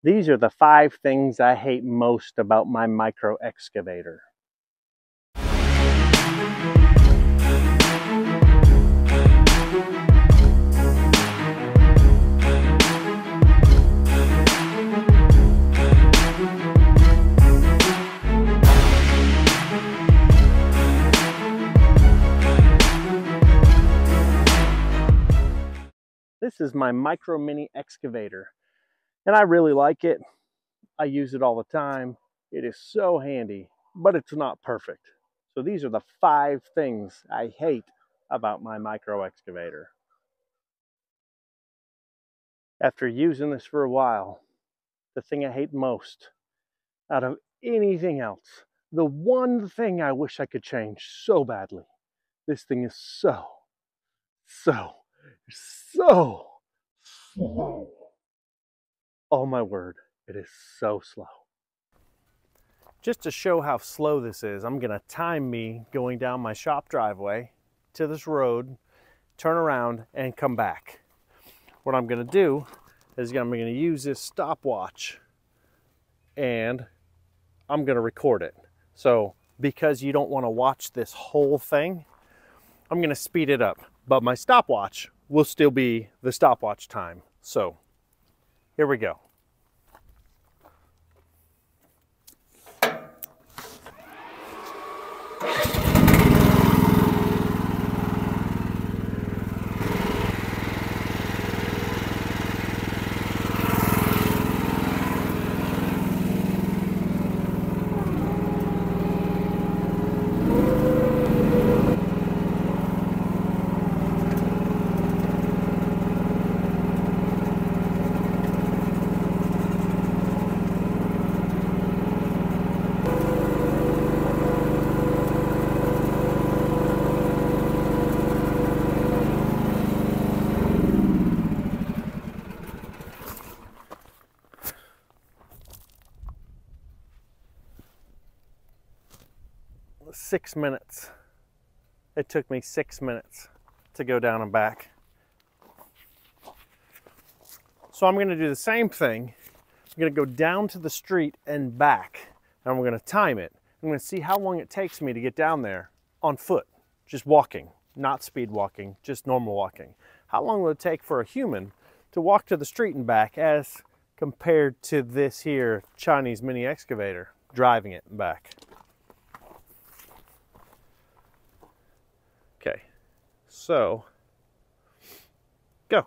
These are the 5 things I hate most about my micro excavator. This is my micro mini excavator, and I really like it. I use it all the time. It is so handy, but it's not perfect. So these are the 5 things I hate about my micro excavator. After using this for a while, the thing I hate most out of anything else, the one thing I wish I could change so badly, this thing is so slow. Oh my word, it is so slow. Just to show how slow this is, I'm gonna time me going down my shop driveway to this road, turn around and come back. What I'm gonna do is I'm gonna use this stopwatch and I'm gonna record it. So because you don't wanna watch this whole thing, I'm gonna speed it up, but my stopwatch will still be the stopwatch time. So here we go. Six minutes. It took me 6 minutes to go down and back. So I'm going to do the same thing. I'm going to go down to the street and back, and we're going to time it. I'm going to see how long it takes me to get down there on foot, just walking, not speed walking, just normal walking. How long will it take for a human to walk to the street and back as compared to this here Chinese mini excavator driving it and back? Okay, so go.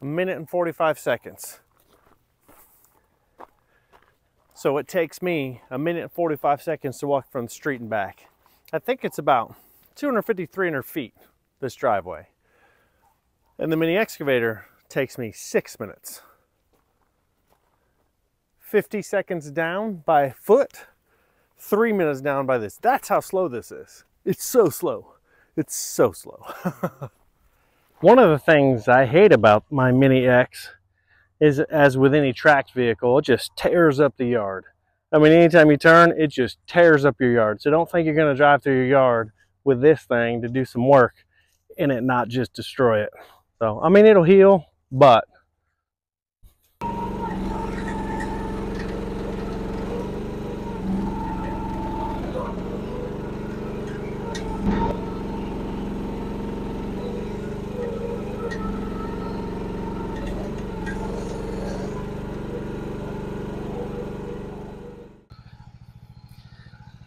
A minute and 45 seconds. So it takes me a minute and 45 seconds to walk from the street and back. I think it's about 250, 300 feet, this driveway. And the mini excavator takes me 6 minutes. 50 seconds down by foot, 3 minutes down by this. That's how slow this is. It's so slow. It's so slow. One of the things I hate about my Mini X is, as with any tracked vehicle, it just tears up the yard. I mean, anytime you turn, it just tears up your yard. So don't think you're going to drive through your yard with this thing to do some work and it not just destroy it. So, I mean, it'll heal, but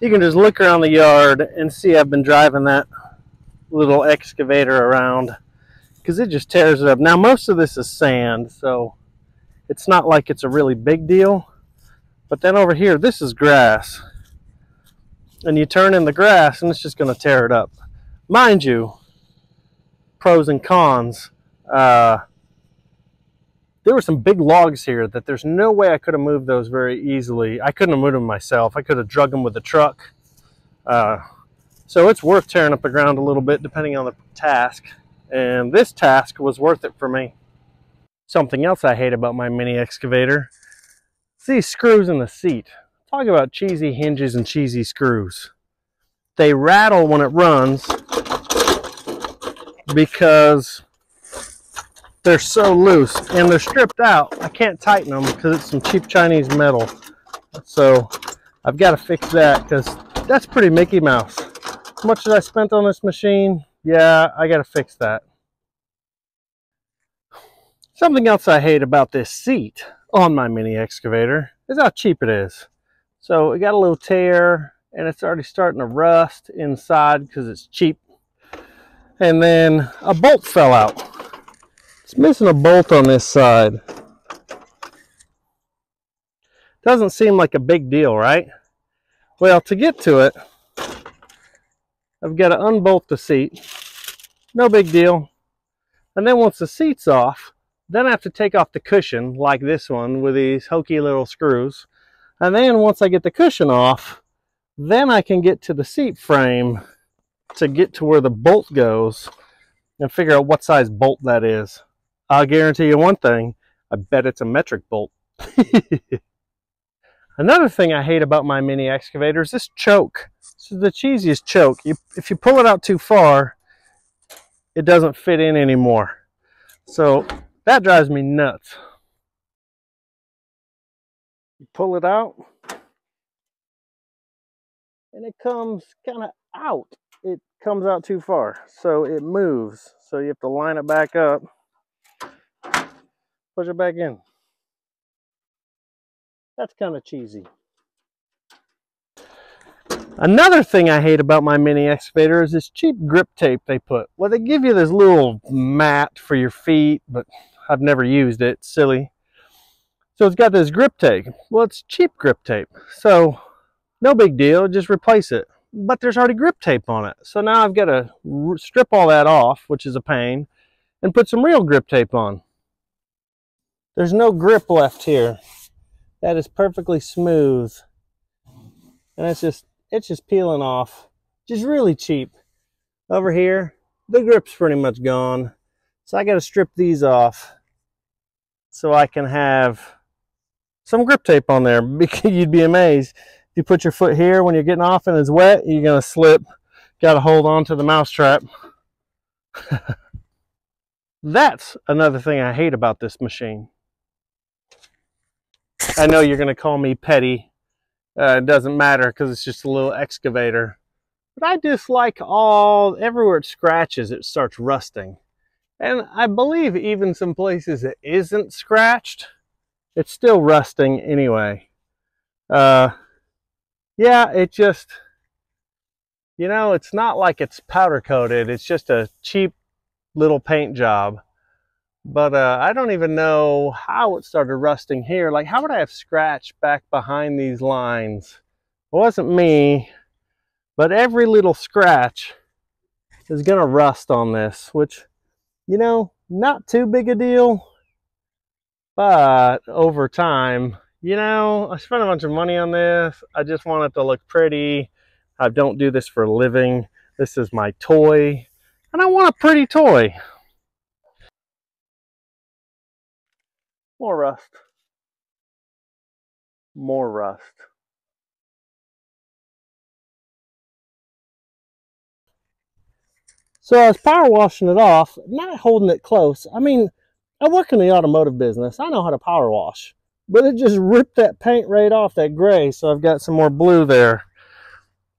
you can just look around the yard and see I've been driving that little excavator around because it just tears it up. Now most of this is sand, so it's not like it's a really big deal. But then over here, this is grass. And you turn in the grass and it's just going to tear it up. Mind you, pros and cons. There were some big logs here that there's no way I could have moved those very easily. I couldn't have moved them myself. I could have drug them with the truck. So it's worth tearing up the ground a little bit depending on the task. And this task was worth it for me. Something else I hate about my mini excavator is these screws in the seat. Talk about cheesy hinges and cheesy screws. They rattle when it runs because they're so loose and they're stripped out. I can't tighten them because it's some cheap Chinese metal. So I've got to fix that because that's pretty Mickey Mouse. How much did I spend on this machine? Yeah, I got to fix that. Something else I hate about this seat on my mini excavator is how cheap it is. So it got a little tear and it's already starting to rust inside because it's cheap. And then a bolt fell out. It's missing a bolt on this side. Doesn't seem like a big deal, right? Well, to get to it, I've got to unbolt the seat. No big deal. And then once the seat's off, then I have to take off the cushion like this one with these hokey little screws. And then once I get the cushion off, then I can get to the seat frame to get to where the bolt goes and figure out what size bolt that is. I'll guarantee you one thing, I bet it's a metric bolt. Another thing I hate about my mini excavator is this choke. This is the cheesiest choke. If you pull it out too far, it doesn't fit in anymore. So that drives me nuts. You pull it out, and it comes kind of out. It comes out too far, so it moves. So you have to line it back up, push it back in. That's kind of cheesy. Another thing I hate about my mini excavator is this cheap grip tape they put. Well, they give you this little mat for your feet, but I've never used it. It's silly. So it's got this grip tape. Well, it's cheap grip tape. So no big deal, just replace it. But there's already grip tape on it. So now I've got to strip all that off, which is a pain, and put some real grip tape on. There's no grip left here. That is perfectly smooth. And it's just peeling off. Just really cheap. Over here, the grip's pretty much gone. So I got to strip these off so I can have some grip tape on there. You'd be amazed. If you put your foot here when you're getting off and it's wet, you're going to slip. Got to hold on to the mousetrap. That's another thing I hate about this machine. I know you're going to call me petty. It doesn't matter because it's just a little excavator. But I dislike everywhere it scratches, it starts rusting. And I believe even some places it isn't scratched, it's still rusting anyway. Yeah, it just, it's not like it's powder coated. It's just a cheap little paint job. But I don't even know how it started rusting here. Like, how would I have scratched back behind these lines? It wasn't me, but every little scratch is gonna rust on this, which, not too big a deal. But over time, I spent a bunch of money on this. I just want it to look pretty. I don't do this for a living. This is my toy, and I want a pretty toy. More rust. More rust. So I was power washing it off, not holding it close. I mean, I work in the automotive business. I know how to power wash. But it just ripped that paint right off, that gray. So I've got some more blue there.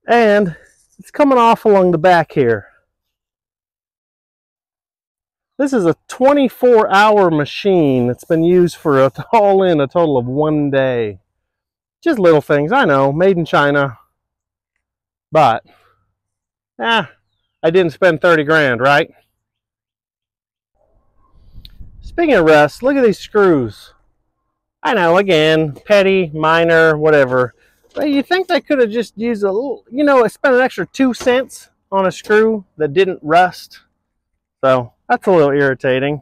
And it's coming off along the back here. This is a 24-hour machine that's been used for all in a total of 1 day. Just little things, I know, made in China. But, I didn't spend 30 grand, right? Speaking of rust, look at these screws. I know, again, petty, minor, whatever. But you think they could have just used a little, spent an extra 2 cents on a screw that didn't rust. So, that's a little irritating.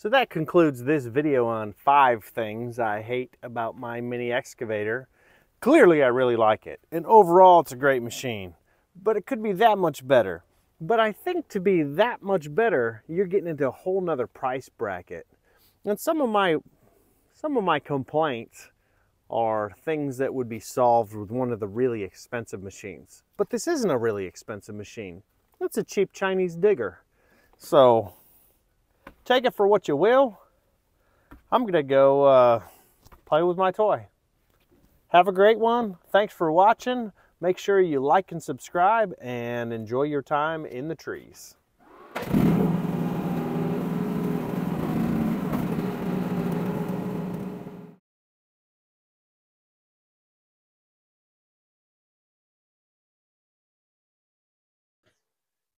So that concludes this video on 5 things I hate about my mini excavator. Clearly I really like it, and overall it's a great machine, but it could be that much better. But I think to be that much better, you're getting into a whole nother price bracket. And some of my complaints are things that would be solved with one of the really expensive machines. But this isn't a really expensive machine. It's a cheap Chinese digger. So take it for what you will. I'm gonna go play with my toy. Have a great one. Thanks for watching. Make sure you like and subscribe and enjoy your time in the trees.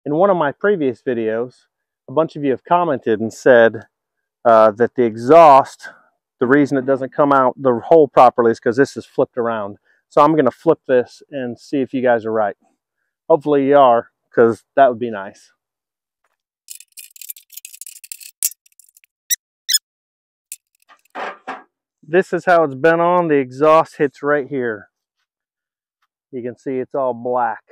In one of my previous videos, a bunch of you have commented and said that the exhaust, the reason it doesn't come out the hole properly is because this is flipped around. So I'm going to flip this and see if you guys are right. Hopefully you are, because that would be nice. This is how it's been on. The exhaust hits right here. You can see it's all black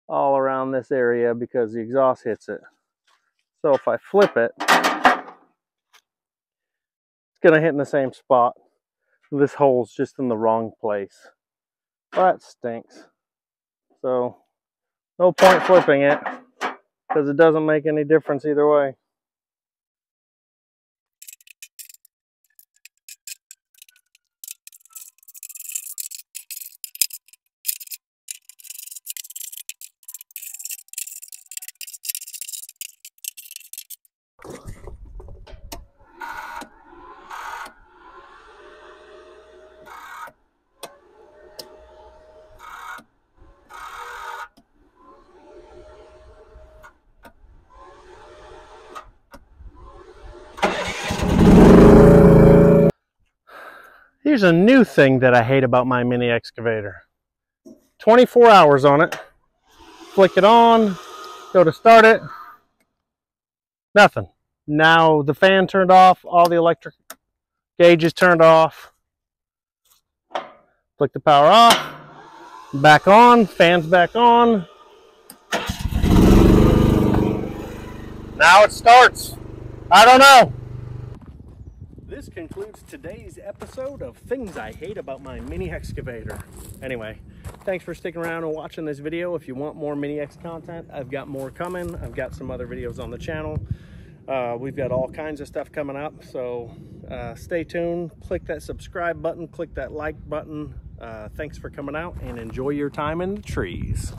all around this area because the exhaust hits it. So if I flip it, it's going to hit in the same spot. This hole's just in the wrong place. That stinks. So no point flipping it because it doesn't make any difference either way. Here's a new thing that I hate about my mini excavator. 24 hours on it. Flick it on, go to start it. Nothing. Now the fan turned off, all the electric gauges turned off. Flick the power off, back on, fan's back on. Now it starts. I don't know. This concludes today's episode of Things I Hate About My Mini Excavator. Anyway, thanks for sticking around and watching this video. If you want more Mini X content, I've got more coming. I've got some other videos on the channel. We've got all kinds of stuff coming up, so stay tuned. Click that subscribe button, click that like button. Thanks for coming out and enjoy your time in the trees.